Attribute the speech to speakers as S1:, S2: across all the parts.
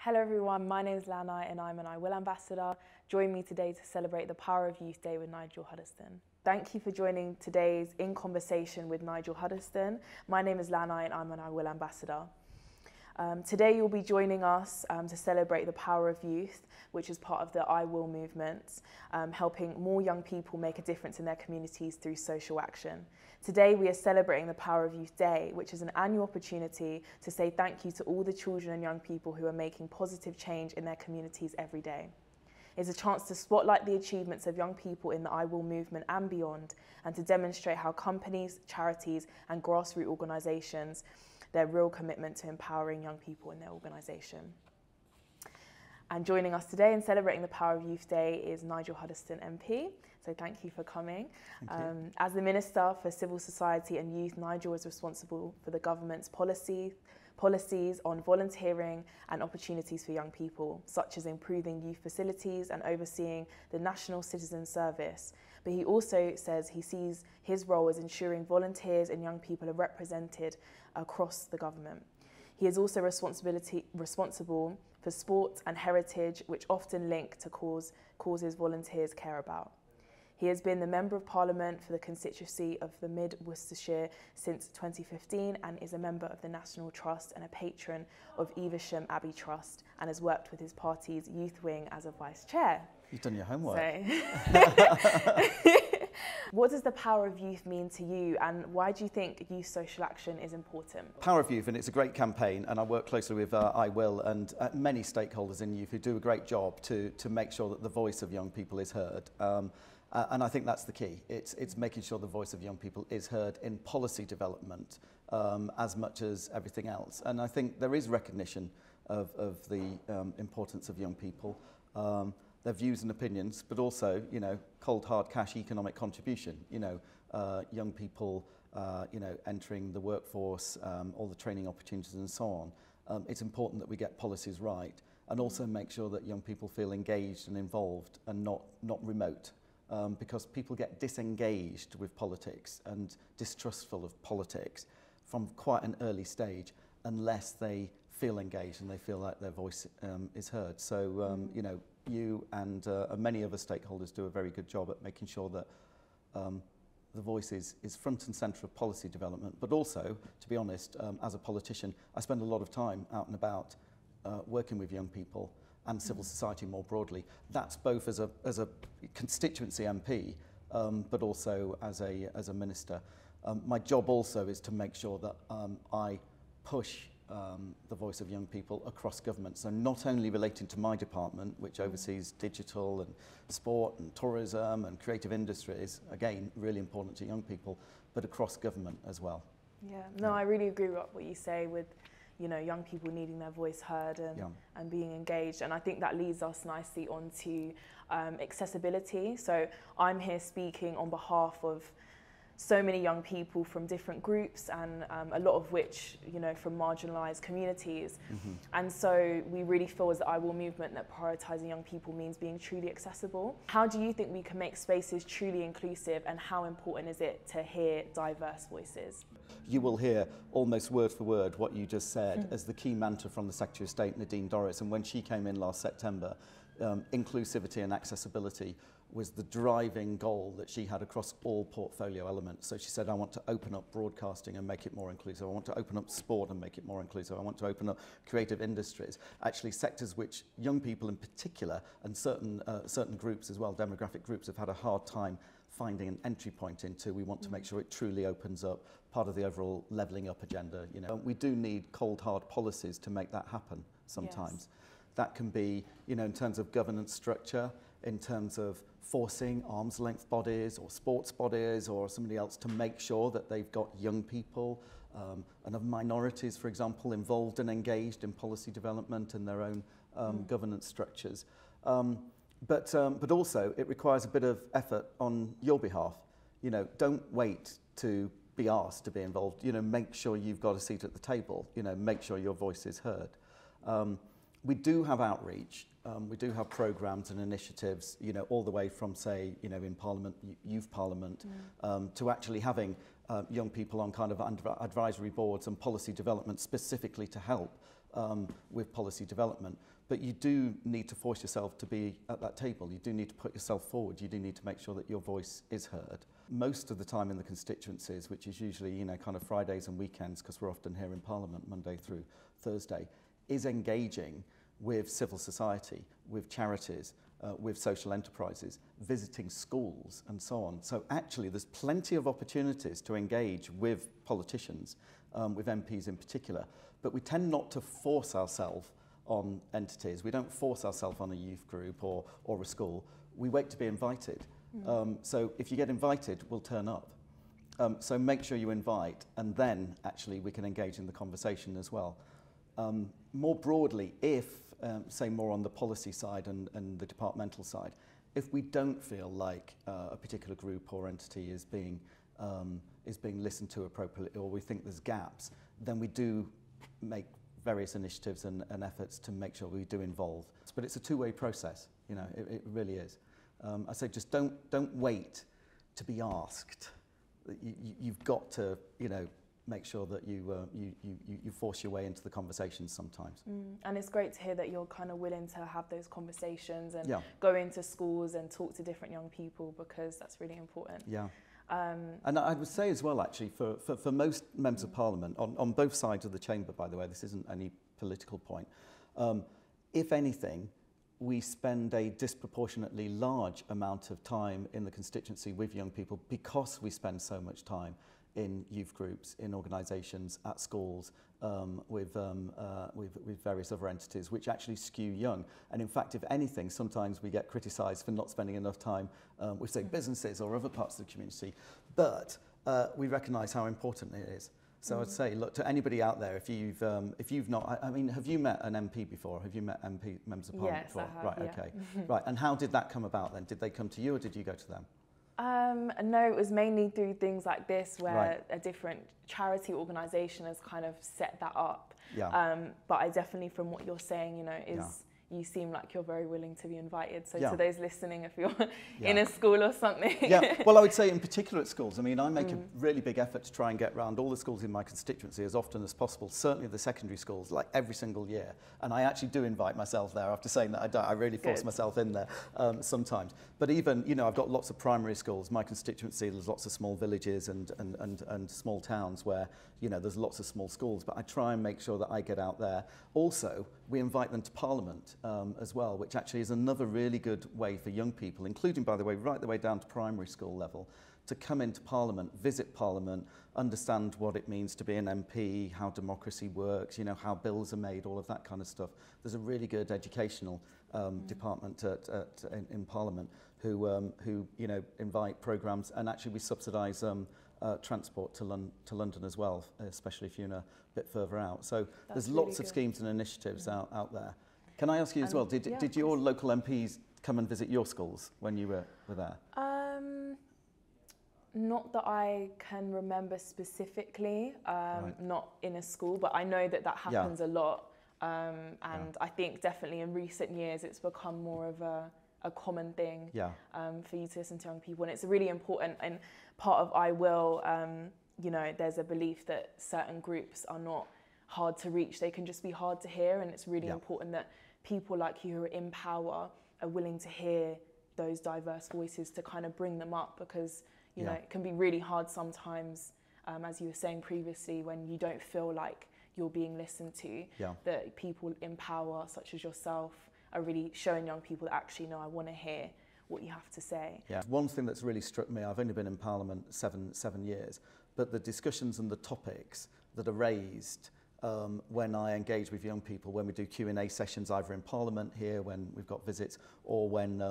S1: Hello everyone, my name is Lanai and I'm an iwill ambassador. Join me today to celebrate the Power of Youth Day with Nigel Huddleston. Thank you for joining today's In Conversation with Nigel Huddleston. My name is Lanai and I'm an iwill ambassador. Today you'll be joining us to celebrate the power of youth, which is part of the iwill movement, helping more young people make a difference in their communities through social action. Today we are celebrating the Power of Youth Day, which is an annual opportunity to say thank you to all the children and young people who are making positive change in their communities every day. It's a chance to spotlight the achievements of young people in the iwill movement and beyond, and to demonstrate how companies, charities and grassroots organisations their real commitment to empowering young people in their organisation. And joining us today in celebrating the Power of Youth Day is Nigel Huddleston MP. So thank you for coming. As the Minister for Civil Society and Youth, Nigel is responsible for the government's policies on volunteering and opportunities for young people, such as improving youth facilities and overseeing the National Citizen Service. But he also says he sees his role as ensuring volunteers and young people are represented across the government. He is also responsible for sport and heritage, which often link to causes volunteers care about. He has been the Member of Parliament for the constituency of the Mid Worcestershire since 2015 and is a member of the National Trust and a patron of Evesham Abbey Trust, and has worked with his party's youth wing as a vice chair.
S2: You've done your homework.
S1: What does the power of youth mean to you, and why do you think youth social action is important?
S2: Power of Youth, and it's a great campaign, and I work closely with iwill and many stakeholders in youth who do a great job to make sure that the voice of young people is heard. And I think that's the key. It's making sure the voice of young people is heard in policy development as much as everything else. And I think there is recognition of the importance of young people, their views and opinions, but also, you know, cold hard cash economic contribution. You know, young people, you know, entering the workforce, all the training opportunities and so on. It's important that we get policies right, and also make sure that young people feel engaged and involved and not remote. Because people get disengaged with politics and distrustful of politics from quite an early stage unless they feel engaged and they feel like their voice is heard. So, you know, you and many other stakeholders do a very good job at making sure that the voice is front and centre of policy development. But also, to be honest, as a politician, I spend a lot of time out and about working with young people and civil society more broadly. That's both as a constituency MP, but also as a minister. My job also is to make sure that I push the voice of young people across government. So not only relating to my department, which oversees digital and sport and tourism and creative industries, again, really important to young people, but across government as well.
S1: Yeah, no, I really agree with what you say with, you know, young people needing their voice heard and being engaged. And I think that leads us nicely onto accessibility. So I'm here speaking on behalf of so many young people from different groups, and a lot of which, you know, from marginalised communities. And so we really feel as the iwill movement that prioritising young people means being truly accessible. How do you think we can make spaces truly inclusive, and how important is it to hear diverse voices?
S2: You will hear almost word for word what you just said as the key mantra from the Secretary of State, Nadine Dorries. And when she came in last September, inclusivity and accessibility was the driving goal that she had across all portfolio elements. So she said, I want to open up broadcasting and make it more inclusive. I want to open up sport and make it more inclusive. I want to open up creative industries, actually sectors which young people in particular, and certain groups as well, demographic groups, have had a hard time finding an entry point into. We want to make sure it truly opens up, part of the overall levelling up agenda. You know, we do need cold hard policies to make that happen sometimes. Yes. That can be, you know, in terms of governance structure, in terms of forcing arm's length bodies or sports bodies or somebody else to make sure that they've got young people and of minorities, for example, involved and engaged in policy development and their own governance structures. But also it requires a bit of effort on your behalf. You know, don't wait to be asked to be involved. You know, make sure you've got a seat at the table. You know, make sure your voice is heard. We do have outreach. We do have programs and initiatives, you know, all the way from, say, you know, in Parliament, Youth Parliament, to actually having young people on kind of advisory boards and policy development specifically to help with policy development. But you do need to force yourself to be at that table. You do need to put yourself forward. You do need to make sure that your voice is heard. Most of the time in the constituencies, which is usually, you know, kind of Fridays and weekends, because we're often here in Parliament Monday through Thursday, is engaging with civil society, with charities, with social enterprises, visiting schools and so on. So actually there's plenty of opportunities to engage with politicians, with MPs in particular, but we tend not to force ourselves on entities. We don't force ourselves on a youth group or a school. We wait to be invited. So if you get invited, we'll turn up. So make sure you invite, and then actually we can engage in the conversation as well. More broadly, if, say more on the policy side and the departmental side, if we don't feel like a particular group or entity is being listened to appropriately, or we think there's gaps, then we do make various initiatives and efforts to make sure we do involve. But it's a two-way process, you know, it really is. I say just don't wait to be asked. You've got to, you know, make sure that you force your way into the conversations sometimes.
S1: And it's great to hear that you're kind of willing to have those conversations and
S2: Yeah.
S1: go into schools and talk to different young people, because that's really important.
S2: Yeah. And I would say as well, actually, for most members of Parliament, on both sides of the chamber, by the way, this isn't any political point, if anything, we spend a disproportionately large amount of time in the constituency with young people because we spend so much time in youth groups, in organisations, at schools, with various other entities, which actually skew young. And in fact, if anything, sometimes we get criticised for not spending enough time with, say, businesses or other parts of the community. But we recognise how important it is. So I'd say, look, to anybody out there, if you've not, I mean, have you met an MP before? Have you met members of Parliament before?
S1: Yes, I have,
S2: right,
S1: yeah.
S2: okay. Right, and how did that come about then? Did they come to you or did you go to them?
S1: No, it was mainly through things like this, where
S2: Right.
S1: a different charity organisation has kind of set that up.
S2: Yeah.
S1: But I definitely, from what you're saying, you know, you seem like you're very willing to be invited. So
S2: Yeah.
S1: to those listening, if you're
S2: Yeah.
S1: in a school or something.
S2: Yeah, well, I would say in particular at schools. I mean, I make a really big effort to try and get around all the schools in my constituency as often as possible, certainly the secondary schools, like every single year. And I actually do invite myself there. After saying that, I don't. I really force
S1: Good.
S2: myself in there sometimes. But even, you know, I've got lots of primary schools. My constituency, there's lots of small villages and small towns where, you know, there's lots of small schools. But I try and make sure that I get out there. Also, we invite them to Parliament as well, which actually is another really good way for young people, including, by the way, right the way down to primary school level, to come into Parliament, visit Parliament, understand what it means to be an MP, how democracy works, you know, how bills are made, all of that kind of stuff. There's a really good educational department in Parliament who you know, invite programmes, and actually we subsidise transport to London as well, especially if you're in a bit further out. So there's
S1: really
S2: lots of
S1: good.
S2: schemes and initiatives out there. Can I ask you as well, did your local MPs come and visit your schools when you were there?
S1: Not that I can remember specifically,
S2: Right.
S1: not in a school, but I know that happens a lot. And I think definitely in recent years it's become more of a common thing for you to listen to young people. And it's really important, and part of iwill, you know, there's a belief that certain groups are not hard to reach, they can just be hard to hear, and it's really important that people like you who are in power are willing to hear those diverse voices, to kind of bring them up, because you know, it can be really hard sometimes, as you were saying previously, when you don't feel like you're being listened to, that people in power, such as yourself, are really showing young people that actually, no, I want to hear what you have to say.
S2: Yeah. One thing that's really struck me, I've only been in Parliament seven years, but the discussions and the topics that are raised when I engage with young people, when we do Q&A sessions, either in Parliament here, when we've got visits, or when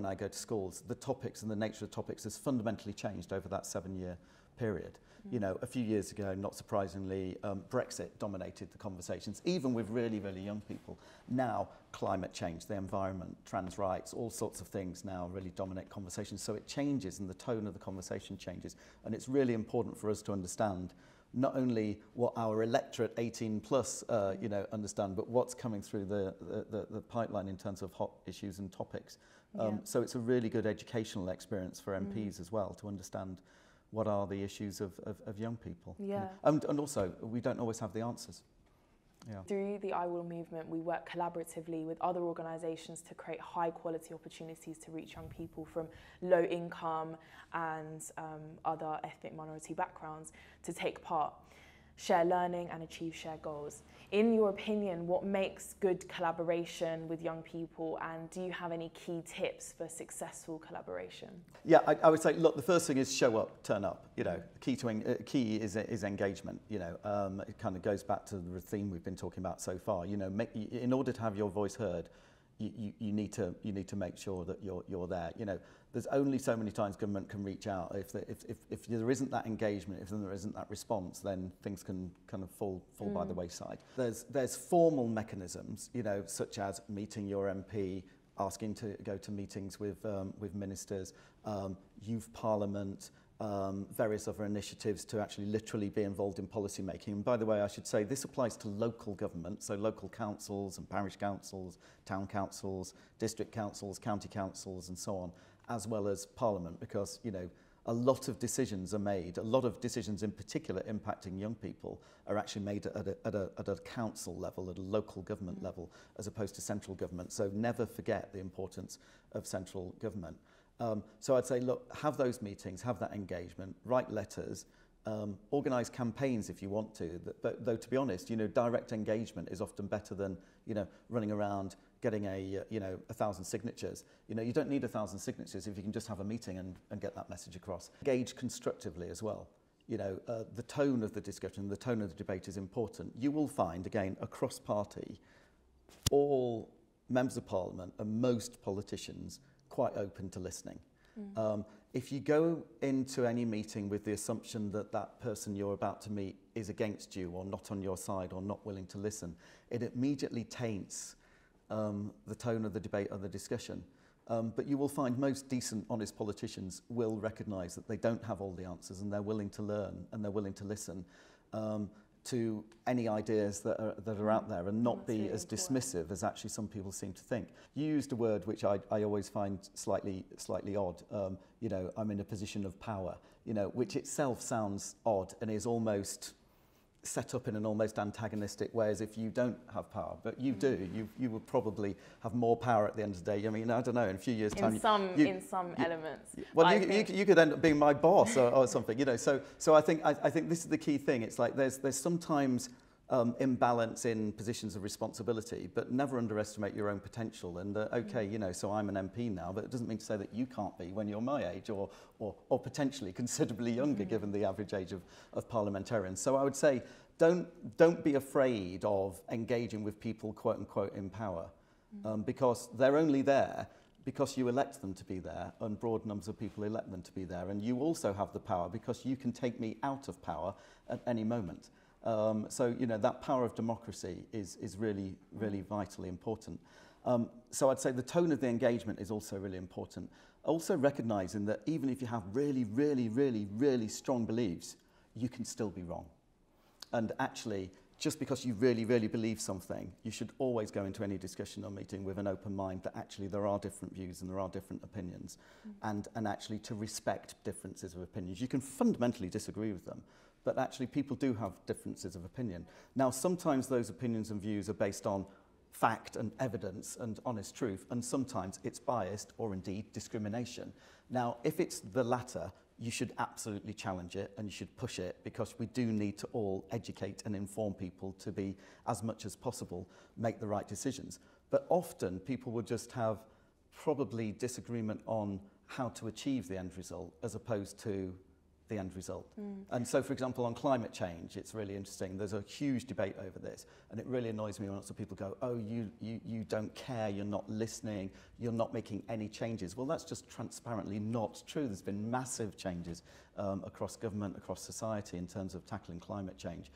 S2: I go to schools, the topics and the nature of the topics has fundamentally changed over that 7-year period. You know, a few years ago, not surprisingly, Brexit dominated the conversations, even with really, really young people. Now, climate change, the environment, trans rights, all sorts of things now really dominate conversations. So it changes, and the tone of the conversation changes. And it's really important for us to understand not only what our electorate 18 plus, you know, understand, but what's coming through the pipeline in terms of hot issues and topics. So it's a really good educational experience for MPs as well, to understand what are the issues of young people.
S1: Yeah.
S2: And also, we don't always have the answers. Yeah.
S1: Through the iwill movement, we work collaboratively with other organisations to create high quality opportunities to reach young people from low income and other ethnic minority backgrounds to take part, share learning and achieve shared goals. In your opinion, what makes good collaboration with young people, and do you have any key tips for successful collaboration?
S2: Yeah, I would say, look, the first thing is show up, turn up. You know, key is engagement. You know, it kind of goes back to the theme we've been talking about so far. You know, in order to have your voice heard, you need to make sure that you're there. You know, there's only so many times government can reach out. If there isn't that engagement, if there isn't that response, then things can kind of fall by the wayside. There's formal mechanisms, you know, such as meeting your MP, asking to go to meetings with ministers, youth parliament, various other initiatives to actually literally be involved in policy making. And by the way, I should say this applies to local government, so local councils and parish councils, town councils, district councils, county councils and so on, as well as Parliament, because, you know, a lot of decisions are made, a lot of decisions in particular impacting young people are actually made at a council level, at a local government level, as opposed to central government. So never forget the importance of central government. So I'd say, look, have those meetings, have that engagement, write letters, organise campaigns if you want to. But though, to be honest, you know, direct engagement is often better than, you know, running around getting 1,000 signatures. You know, you don't need 1,000 signatures if you can just have a meeting and get that message across. Engage constructively as well. You know, the tone of the discussion, the tone of the debate is important. You will find, again, across party, all members of Parliament and most politicians quite open to listening. If you go into any meeting with the assumption that that person you're about to meet is against you or not on your side or not willing to listen, it immediately taints the tone of the debate or the discussion. But you will find most decent, honest politicians will recognise that they don't have all the answers and they're willing to learn and they're willing to listen to any ideas that are out there and not be as dismissive as actually some people seem to think. You used a word which I always find slightly odd. You know, I'm in a position of power, you know, which itself sounds odd and is almost set up in an almost antagonistic way, as if you don't have power, but you do. You will probably have more power at the end of the day. I mean, I don't know, in a few years' time.
S1: In some elements.
S2: Well, you could end up being my boss or something, you know. So I think this is the key thing. It's like there's sometimes imbalance in positions of responsibility, but never underestimate your own potential. And okay, you know, so I'm an MP now, but it doesn't mean to say that you can't be when you're my age or potentially considerably younger, given the average age of parliamentarians. So I would say, don't be afraid of engaging with people, quote unquote, in power, because they're only there because you elect them to be there, and broad numbers of people elect them to be there. And you also have the power because you can take me out of power at any moment. So, you know, that power of democracy is really, really vitally important. So I'd say the tone of the engagement is also really important. Also recognising that even if you have really, really, really, really strong beliefs, you can still be wrong. And actually, just because you really, really believe something, you should always go into any discussion or meeting with an open mind that actually there are different views and there are different opinions, and actually to respect differences of opinions. You can fundamentally disagree with them, but actually people do have differences of opinion. Now, sometimes those opinions and views are based on fact and evidence and honest truth, and sometimes it's biased or indeed discrimination. Now, if it's the latter, you should absolutely challenge it and you should push it, because we do need to all educate and inform people to be, as much as possible, make the right decisions. But often people will just have probably disagreement on how to achieve the end result as opposed to the end result. And so, for example, on climate change, it's really interesting. There's a huge debate over this, and it really annoys me when lots of people go, oh, you don't care, you're not listening, you're not making any changes. Well, that's just transparently not true. There's been massive changes across government, across society in terms of tackling climate change.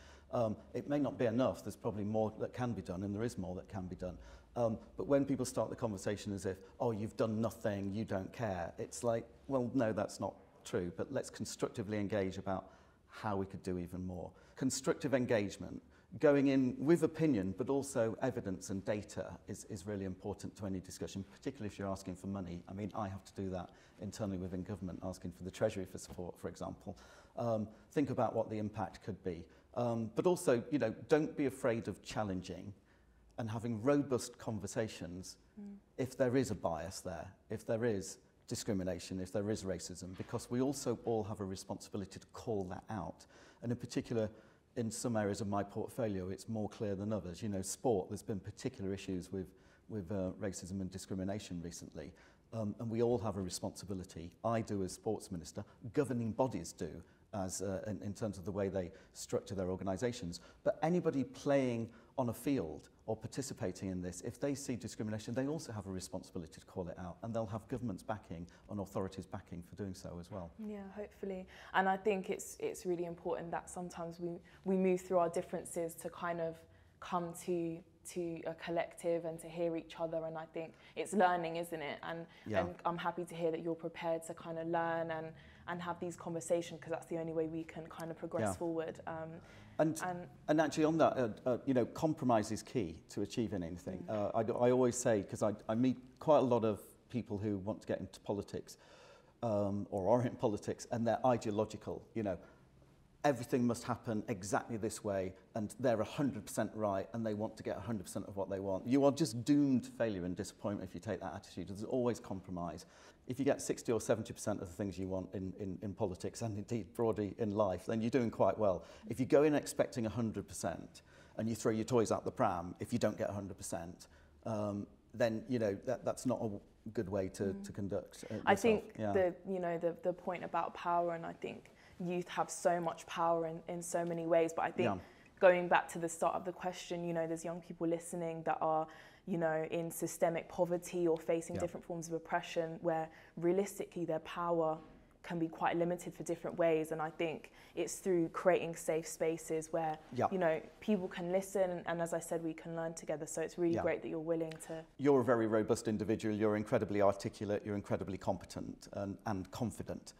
S2: It may not be enough. There's probably more that can be done, and there is more that can be done. But when people start the conversation as if, oh, you've done nothing, you don't care, it's like, well, no, that's not true, but let's constructively engage about how we could do even more. Constructive engagement, going in with opinion, but also evidence and data is really important to any discussion, particularly if you're asking for money. I mean, I have to do that internally within government, asking for the Treasury for support, for example. Think about what the impact could be. But also, you know, don't be afraid of challenging and having robust conversations if there is a bias there, if there is discrimination, if there is racism, because we also all have a responsibility to call that out. And in particular, in some areas of my portfolio, it's more clear than others. You know, sport, there's been particular issues with racism and discrimination recently. And we all have a responsibility. I do as sports minister, governing bodies do as in terms of the way they structure their organisations. But anybody playing on a field or participating in this, if they see discrimination, they also have a responsibility to call it out, and they'll have governments backing and authorities backing for doing so as well.
S1: Yeah, hopefully. And I think it's really important that sometimes we move through our differences to kind of come to a collective and to hear each other, and I think it's learning, isn't it? And I'm happy to hear that you're prepared to kind of learn and have these conversations, because that's the only way we can kind of progress forward. And
S2: actually on that, you know, compromise is key to achieving anything. I always say, because I meet quite a lot of people who want to get into politics or are in politics, and they're ideological, you know. Everything must happen exactly this way, and they're 100% right, and they want to get 100% of what they want. You are just doomed to failure and disappointment if you take that attitude. There's always compromise. If you get 60 or 70% of the things you want in politics, and indeed broadly in life, then you're doing quite well. If you go in expecting 100% and you throw your toys out the pram, if you don't get 100%, then, you know, that's not a good way to conduct yourself.
S1: I think the point about power, and I think youth have so much power in so many ways, but I think going back to the start of the question, you know, there's young people listening that are, you know, in systemic poverty or facing different forms of oppression, where realistically their power can be quite limited for different ways. And I think it's through creating safe spaces where, you know, people can listen, and as I said, we can learn together. So it's really great that you're willing to...
S2: You're a very robust individual, you're incredibly articulate, you're incredibly competent and confident.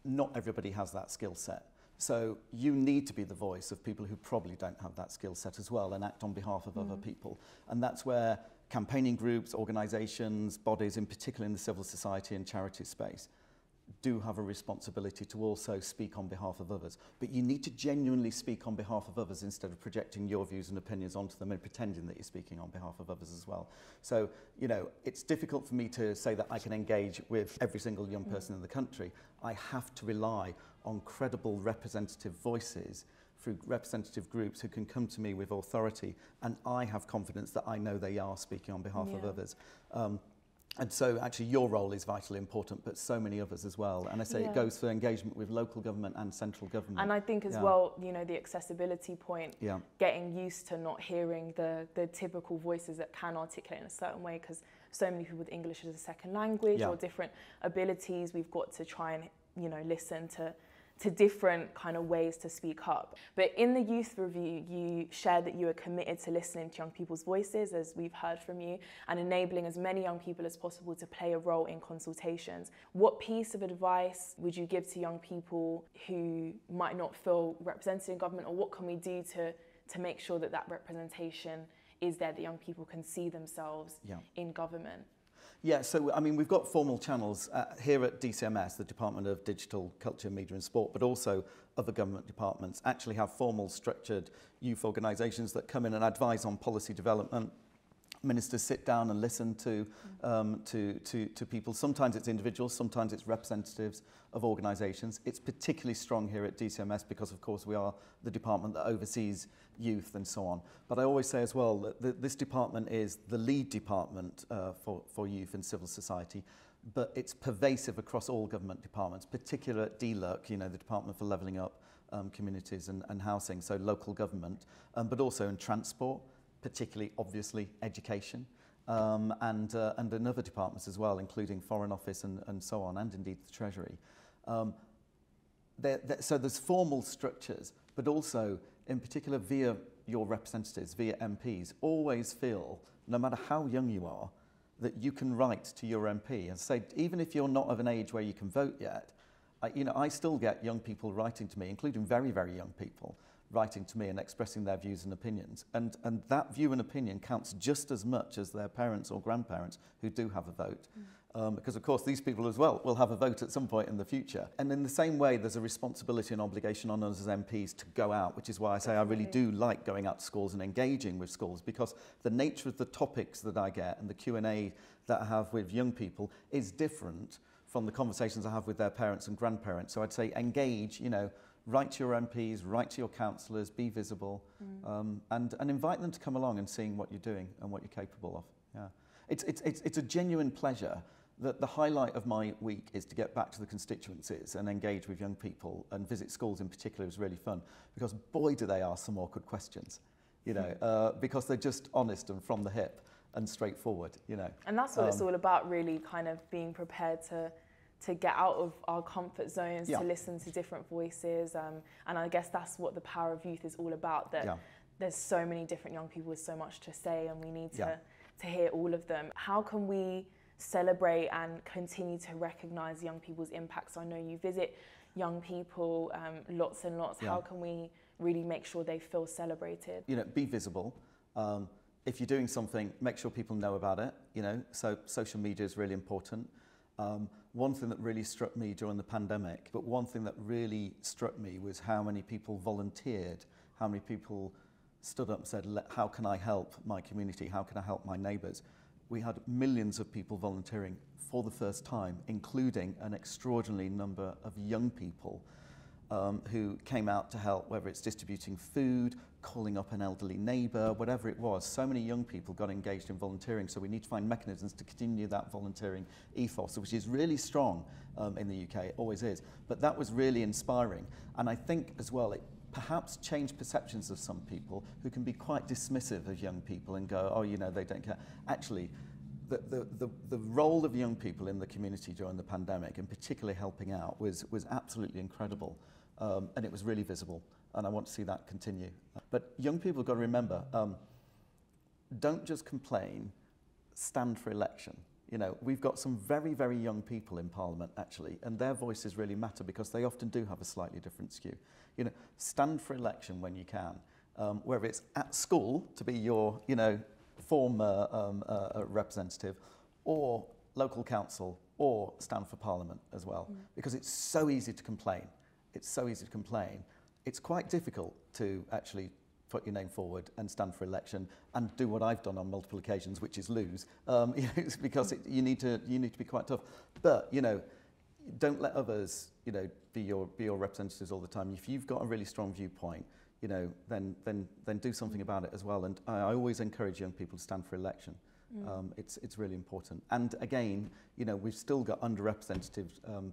S2: Not everybody has that skill set. So you need to be the voice of people who probably don't have that skill set as well, and act on behalf of other people. And that's where campaigning groups, organisations, bodies, in particular in the civil society and charity space, do have a responsibility to also speak on behalf of others. But you need to genuinely speak on behalf of others instead of projecting your views and opinions onto them and pretending that you're speaking on behalf of others as well. So, you know, it's difficult for me to say that I can engage with every single young person in the country. I have to rely on credible representative voices through representative groups who can come to me with authority, and I have confidence that I know they are speaking on behalf of others. And so actually your role is vitally important, but so many others as well. And I say it goes for engagement with local government and central government.
S1: And I think as well, you know, the accessibility point, getting used to not hearing the typical voices that can articulate in a certain way, because so many people with English as a second language or different abilities, we've got to try and, you know, listen to different kind of ways to speak up. But in the youth review, you shared that you are committed to listening to young people's voices, as we've heard from you, and enabling as many young people as possible to play a role in consultations. What piece of advice would you give to young people who might not feel represented in government, or what can we do to make sure that that representation is there, that young people can see themselves in government?
S2: Yeah, so I mean, we've got formal channels here at DCMS, the Department of Digital, Culture, Media and Sport, but also other government departments actually have formal structured youth organisations that come in and advise on policy development. Ministers sit down and listen to people. Sometimes it's individuals, sometimes it's representatives of organisations. It's particularly strong here at DCMS because, of course, we are the department that oversees youth and so on. But I always say as well that this department is the lead department for youth and civil society, but it's pervasive across all government departments, particularly at DLUC, you know, the Department for Levelling Up Communities and Housing, so local government, but also in transport, particularly, obviously, education, and in other departments as well, including Foreign Office and so on, and indeed the Treasury. So there's formal structures, but also, in particular, via your representatives, via MPs, always feel, no matter how young you are, that you can write to your MP and say, even if you're not of an age where you can vote yet, I still get young people writing to me, including very, very young people, writing to me and expressing their views and opinions. And that view and opinion counts just as much as their parents or grandparents who do have a vote. because of course these people as well will have a vote at some point in the future. And in the same way, there's a responsibility and obligation on us as MPs to go out, which is why I say I really do like going out to schools and engaging with schools, because the nature of the topics that I get and the Q&A that I have with young people is different from the conversations I have with their parents and grandparents. So I'd say engage, you know, write to your MPs, write to your councillors, be visible, and invite them to come along and seeing what you're doing and what you're capable of. Yeah. It's a genuine pleasure. The highlight of my week is to get back to the constituencies and engage with young people, and visit schools in particular is really fun, because boy do they ask some awkward questions, you know, because they're just honest and from the hip and straightforward, you know.
S1: And that's what it's all about, really, kind of being prepared to get out of our comfort zones, to listen to different voices, and I guess that's what the power of youth is all about, that there's so many different young people with so much to say, and we need to hear all of them. How can we celebrate and continue to recognise young people's impacts? I know you visit young people lots and lots. How can we really make sure they feel celebrated? You know,
S2: be visible. If you're doing something, make sure people know about it, you know, so social media is really important. One thing that really struck me during the pandemic, but one thing that really struck me was how many people volunteered, how many people stood up and said, how can I help my community? How can I help my neighbours? We had millions of people volunteering for the first time, including an extraordinary number of young people who came out to help, whether it's distributing food, calling up an elderly neighbour, whatever it was. So many young people got engaged in volunteering, so we need to find mechanisms to continue that volunteering ethos, which is really strong in the UK, it always is. But that was really inspiring. And I think as well, it perhaps changed perceptions of some people who can be quite dismissive of young people and go, oh, you know, they don't care. Actually, the role of young people in the community during the pandemic, and particularly helping out, was absolutely incredible. And it was really visible, and I want to see that continue. But young people have got to remember, don't just complain, stand for election. You know, we've got some very, very young people in Parliament, actually, and their voices really matter because they often do have a slightly different skew. You know, stand for election when you can, whether it's at school to be your, you know, former representative, or local council, or stand for Parliament as well, because it's so easy to complain. It's so easy to complain. It's quite difficult to actually put your name forward and stand for election and do what I've done on multiple occasions, which is lose, because you need to be quite tough. But you know, don't let others, you know, be your representatives all the time. If you've got a really strong viewpoint, you know, then do something about it as well. And I always encourage young people to stand for election. It's really important. And again, you know, we've still got underrepresented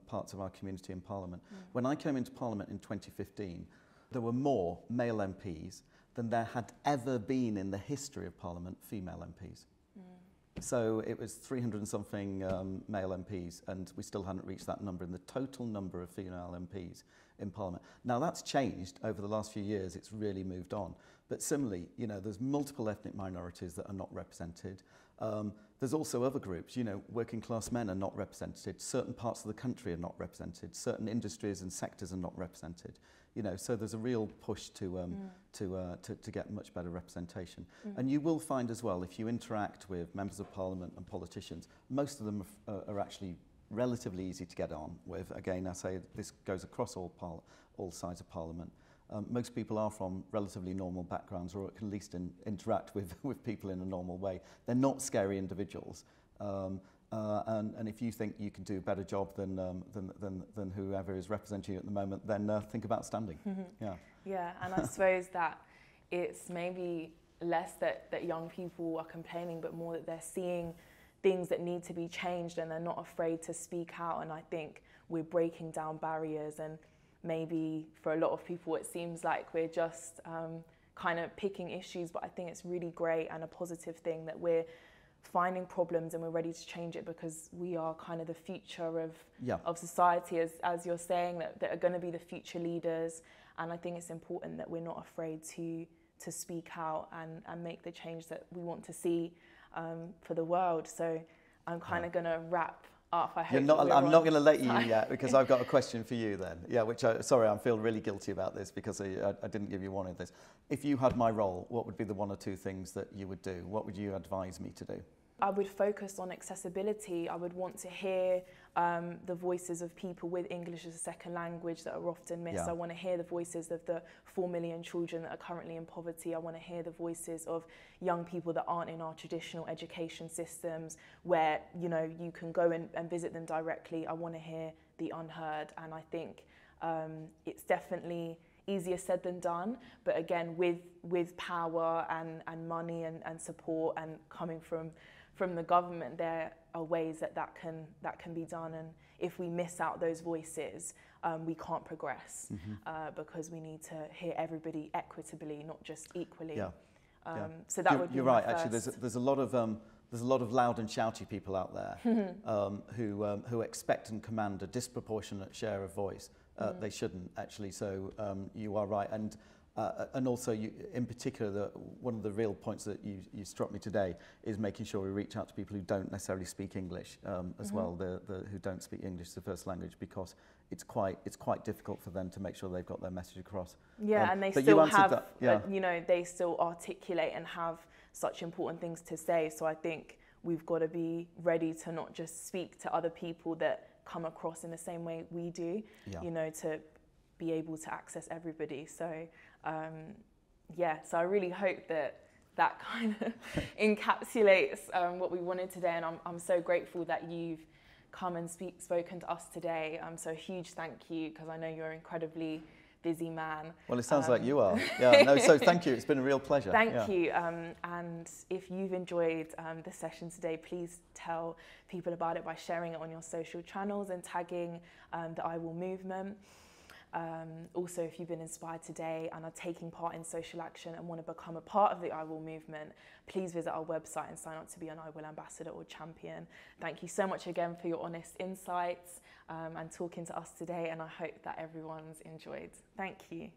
S2: parts of our community in Parliament. When I came into Parliament in 2015, there were more male MPs than there had ever been in the history of Parliament female MPs. So it was 300 and something male MPs, and we still hadn't reached that number in the total number of female MPs in Parliament. Now that's changed over the last few years, it's really moved on. But similarly, you know, there's multiple ethnic minorities that are not represented. There's also other groups, you know, working class men are not represented, certain parts of the country are not represented, certain industries and sectors are not represented. You know, so there's a real push to get much better representation. And you will find as well, if you interact with members of Parliament and politicians, most of them are actually relatively easy to get on with. Again, I say this goes across all sides of Parliament. Most people are from relatively normal backgrounds, or at least interact with people in a normal way. They're not scary individuals. And if you think you can do a better job than whoever is representing you at the moment, then think about standing.
S1: Yeah, and I suppose that it's maybe less that young people are complaining, but more that they're seeing things that need to be changed and they're not afraid to speak out. And I think we're breaking down barriers, and maybe for a lot of people it seems like we're just kind of picking issues, but I think it's really great and a positive thing that we're finding problems and we're ready to change it, because we are kind of the future of society, as you're saying, that are going to be the future leaders. And I think it's important that we're not afraid to speak out and make the change that we want to see for the world. So I'm kind of going to wrap up. I'm not
S2: going to let you yet, because I've got a question for you then. Yeah, sorry, I feel really guilty about this because I didn't give you one of this. If you had my role, what would be the one or two things that you would do? What would you advise me to do?
S1: I would focus on accessibility. I would want to hear the voices of people with English as a second language that are often missed.
S2: Yeah.
S1: I want to hear the voices of the 4 million children that are currently in poverty. I want to hear the voices of young people that aren't in our traditional education systems where, you know, you can go and visit them directly. I want to hear the unheard, and I think it's definitely easier said than done, but again, with power and money and support and coming from the government, there are ways that can be done. And if we miss out those voices, we can't progress, because we need to hear everybody equitably, not just equally.
S2: Yeah.
S1: So that would be
S2: you're
S1: my
S2: right.
S1: first.
S2: Actually, there's a lot of loud and shouty people out there who expect and command a disproportionate share of voice. They shouldn't, actually. So you are right. And also, in particular, one of the real points that you struck me today is making sure we reach out to people who don't necessarily speak English as well, who don't speak English as a first language, because it's quite difficult for them to make sure they've got their message across.
S1: Yeah, and they still have, you know, they still articulate and have such important things to say. So I think we've got to be ready to not just speak to other people that come across in the same way we do, you know, to be able to access everybody. So so I really hope that kind of encapsulates what we wanted today, and I'm so grateful that you've come and spoken to us today. So a huge thank you, because I know you're an incredibly busy man. Well,
S2: it sounds like you are. Yeah, no, so thank you. It's been a real pleasure.
S1: Thank you. And if you've enjoyed this session today, please tell people about it by sharing it on your social channels and tagging the iwill movement. Also, if you've been inspired today and are taking part in social action and want to become a part of the iwill movement, please visit our website and sign up to be an iwill ambassador or champion. Thank you so much again for your honest insights and talking to us today, and I hope that everyone's enjoyed. Thank you.